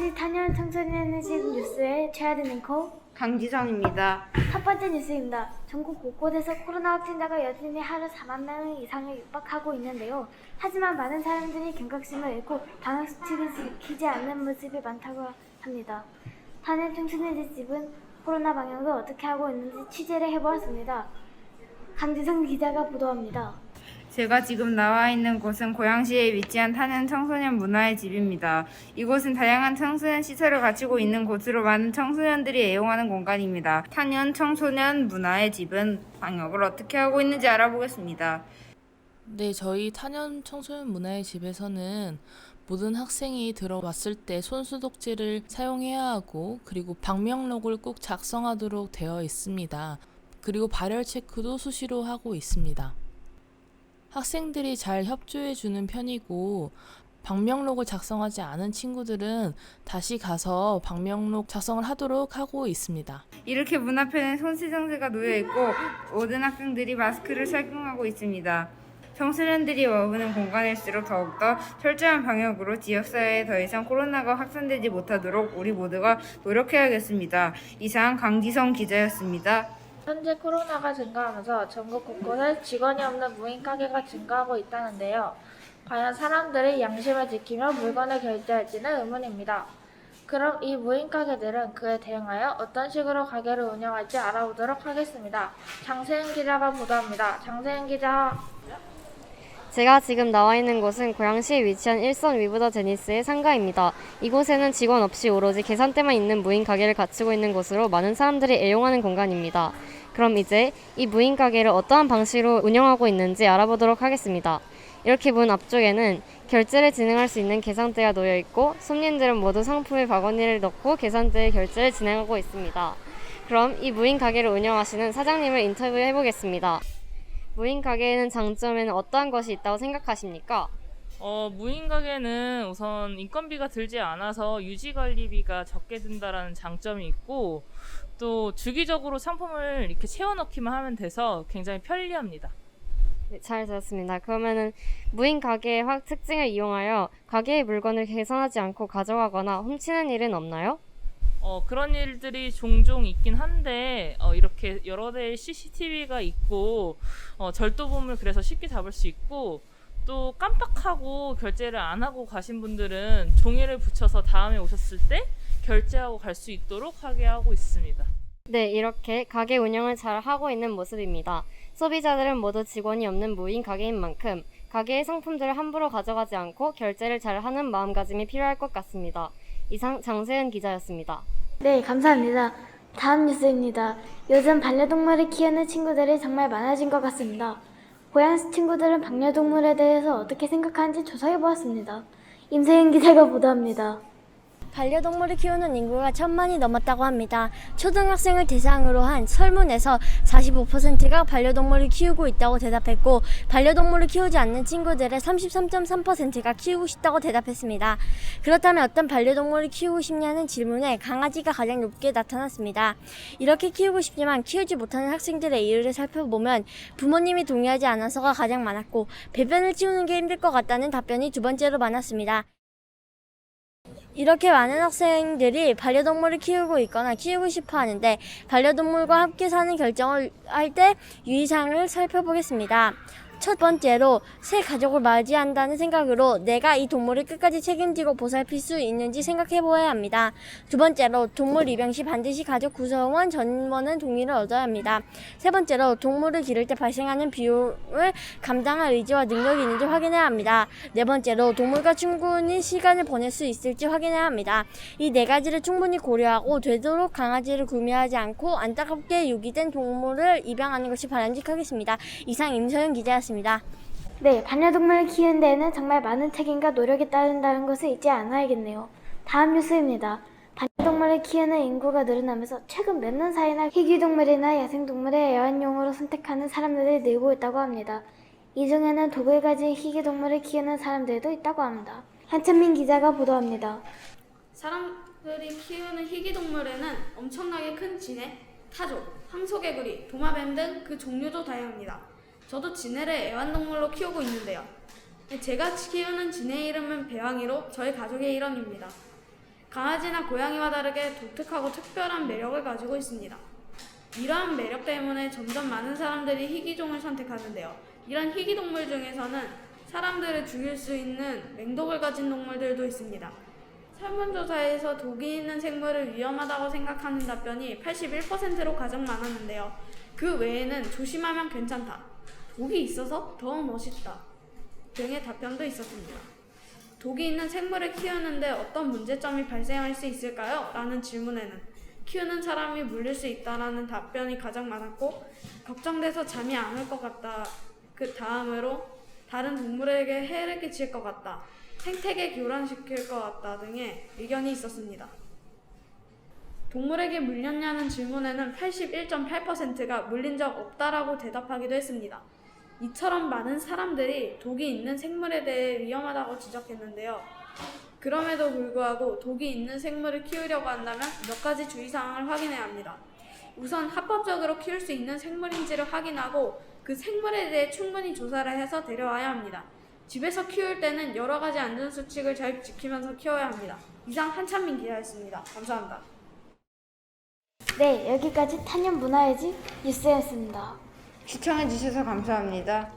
고양시 탄현 청소년의 집 뉴스의 최하든 앵커 강지성입니다. 첫 번째 뉴스입니다. 전국 곳곳에서 코로나 확진자가 여전히 하루 4만 명 이상을 육박하고 있는데요. 하지만 많은 사람들이 경각심을 잃고 방역 수칙을 지키지 않는 모습이 많다고 합니다. 탄현 청소년의 집은 코로나 방역을 어떻게 하고 있는지 취재를 해보았습니다. 강지성 기자가 보도합니다. 제가 지금 나와 있는 곳은 고양시에 위치한 탄현 청소년 문화의 집입니다. 이곳은 다양한 청소년 시설을 갖추고 있는 곳으로 많은 청소년들이 애용하는 공간입니다. 탄현 청소년 문화의 집은 방역을 어떻게 하고 있는지 알아보겠습니다. 네, 저희 탄현 청소년 문화의 집에서는 모든 학생이 들어왔을 때 손소독제를 사용해야 하고 그리고 방명록을 꼭 작성하도록 되어 있습니다. 그리고 발열 체크도 수시로 하고 있습니다. 학생들이 잘 협조해주는 편이고 방명록을 작성하지 않은 친구들은 다시 가서 방명록 작성을 하도록 하고 있습니다. 이렇게 문 앞에는 손시정제가 놓여있고 모든 학생들이 마스크를 착용하고 있습니다. 청소년들이 머무는 공간일수록 더욱더 철저한 방역으로 지역사회에 더 이상 코로나가 확산되지 못하도록 우리 모두가 노력해야겠습니다. 이상 강지성 기자였습니다. 현재 코로나가 증가하면서 전국 곳곳에 직원이 없는 무인 가게가 증가하고 있다는데요. 과연 사람들이 양심을 지키며 물건을 결제할지는 의문입니다. 그럼 이 무인 가게들은 그에 대응하여 어떤 식으로 가게를 운영할지 알아보도록 하겠습니다. 장세은 기자가 보도합니다. 장세은 기자. 제가 지금 나와 있는 곳은 고양시에 위치한 일선 위브더 제니스의 상가입니다. 이곳에는 직원 없이 오로지 계산대만 있는 무인 가게를 갖추고 있는 곳으로 많은 사람들이 애용하는 공간입니다. 그럼 이제 이 무인 가게를 어떠한 방식으로 운영하고 있는지 알아보도록 하겠습니다. 이렇게 문 앞쪽에는 결제를 진행할 수 있는 계산대가 놓여 있고 손님들은 모두 상품의 바구니를 넣고 계산대에 결제를 진행하고 있습니다. 그럼 이 무인 가게를 운영하시는 사장님을 인터뷰해 보겠습니다. 무인 가게에는 장점에는 어떠한 것이 있다고 생각하십니까? 무인 가게는 우선 인건비가 들지 않아서 유지관리비가 적게 든다라는 장점이 있고 또 주기적으로 상품을 이렇게 채워넣기만 하면 돼서 굉장히 편리합니다. 네, 잘 들었습니다. 그러면은 무인 가게의 특징을 이용하여 가게의 물건을 계산하지 않고 가져가거나 훔치는 일은 없나요? 그런 일들이 종종 있긴 한데 이렇게 여러 대의 CCTV가 있고 절도범을 그래서 쉽게 잡을 수 있고 또 깜빡하고 결제를 안 하고 가신 분들은 종이를 붙여서 다음에 오셨을 때 결제하고 갈 수 있도록 하게 하고 있습니다. 네, 이렇게 가게 운영을 잘 하고 있는 모습입니다. 소비자들은 모두 직원이 없는 무인 가게인 만큼 가게의 상품들을 함부로 가져가지 않고 결제를 잘 하는 마음가짐이 필요할 것 같습니다. 이상 장세은 기자였습니다. 네, 감사합니다. 다음 뉴스입니다. 요즘 반려동물을 키우는 친구들이 정말 많아진 것 같습니다. 고양시 친구들은 반려동물에 대해서 어떻게 생각하는지 조사해보았습니다. 임세윤 기자가 보도합니다. 반려동물을 키우는 인구가 1,000만이 넘었다고 합니다. 초등학생을 대상으로 한 설문에서 45%가 반려동물을 키우고 있다고 대답했고 반려동물을 키우지 않는 친구들의 33.3%가 키우고 싶다고 대답했습니다. 그렇다면 어떤 반려동물을 키우고 싶냐는 질문에 강아지가 가장 높게 나타났습니다. 이렇게 키우고 싶지만 키우지 못하는 학생들의 이유를 살펴보면 부모님이 동의하지 않아서가 가장 많았고 배변을 치우는 게 힘들 것 같다는 답변이 두 번째로 많았습니다. 이렇게 많은 학생들이 반려동물을 키우고 있거나 키우고 싶어 하는데 반려동물과 함께 사는 결정을 할 때 유의사항을 살펴보겠습니다. 첫 번째로 새 가족을 맞이한다는 생각으로 내가 이 동물을 끝까지 책임지고 보살필 수 있는지 생각해 보아야 합니다. 두 번째로 동물 입양 시 반드시 가족 구성원 전원의 동의를 얻어야 합니다. 세 번째로 동물을 기를 때 발생하는 비용을 감당할 의지와 능력이 있는지 확인해야 합니다. 네 번째로 동물과 충분히 시간을 보낼 수 있을지 확인해야 합니다. 이 네 가지를 충분히 고려하고 되도록 강아지를 구매하지 않고 안타깝게 유기된 동물을 입양하는 것이 바람직하겠습니다. 이상 임서연 기자였습니다. 네, 반려동물을 키우는 데에는 정말 많은 책임과 노력이 따른다는 것을 잊지 않아야겠네요. 다음 뉴스입니다. 반려동물을 키우는 인구가 늘어나면서 최근 몇 년 사이나 희귀동물이나 야생동물을 애완용으로 선택하는 사람들이 늘고 있다고 합니다. 이 중에는 독을 가진 희귀동물을 키우는 사람들도 있다고 합니다. 한찬민 기자가 보도합니다. 사람들이 키우는 희귀동물에는 엄청나게 큰 진해, 타조, 황소개구리, 도마뱀 등 그 종류도 다양합니다. 저도 진해를 애완동물로 키우고 있는데요. 제가 키우는 진해의 이름은 배왕이로 저희 가족의 일원입니다. 강아지나 고양이와 다르게 독특하고 특별한 매력을 가지고 있습니다. 이러한 매력 때문에 점점 많은 사람들이 희귀종을 선택하는데요. 이런 희귀동물 중에서는 사람들을 죽일 수 있는 맹독을 가진 동물들도 있습니다. 설문조사에서 독이 있는 생물을 위험하다고 생각하는 답변이 81%로 가장 많았는데요. 그 외에는 조심하면 괜찮다, 독이 있어서 더 멋있다 등의 답변도 있었습니다. 독이 있는 생물을 키우는데 어떤 문제점이 발생할 수 있을까요? 라는 질문에는 키우는 사람이 물릴 수 있다라는 답변이 가장 많았고, 걱정돼서 잠이 안 올 것 같다, 그 다음으로 다른 동물에게 해를 끼칠 것 같다, 생태계 교란시킬 것 같다 등의 의견이 있었습니다. 동물에게 물렸냐는 질문에는 81.8%가 물린 적 없다라고 대답하기도 했습니다. 이처럼 많은 사람들이 독이 있는 생물에 대해 위험하다고 지적했는데요. 그럼에도 불구하고 독이 있는 생물을 키우려고 한다면 몇 가지 주의사항을 확인해야 합니다. 우선 합법적으로 키울 수 있는 생물인지를 확인하고 그 생물에 대해 충분히 조사를 해서 데려와야 합니다. 집에서 키울 때는 여러 가지 안전수칙을 잘 지키면서 키워야 합니다. 이상 한찬민 기자였습니다. 감사합니다. 네, 여기까지 탄현 문화의 집 뉴스였습니다. 시청해주셔서 감사합니다.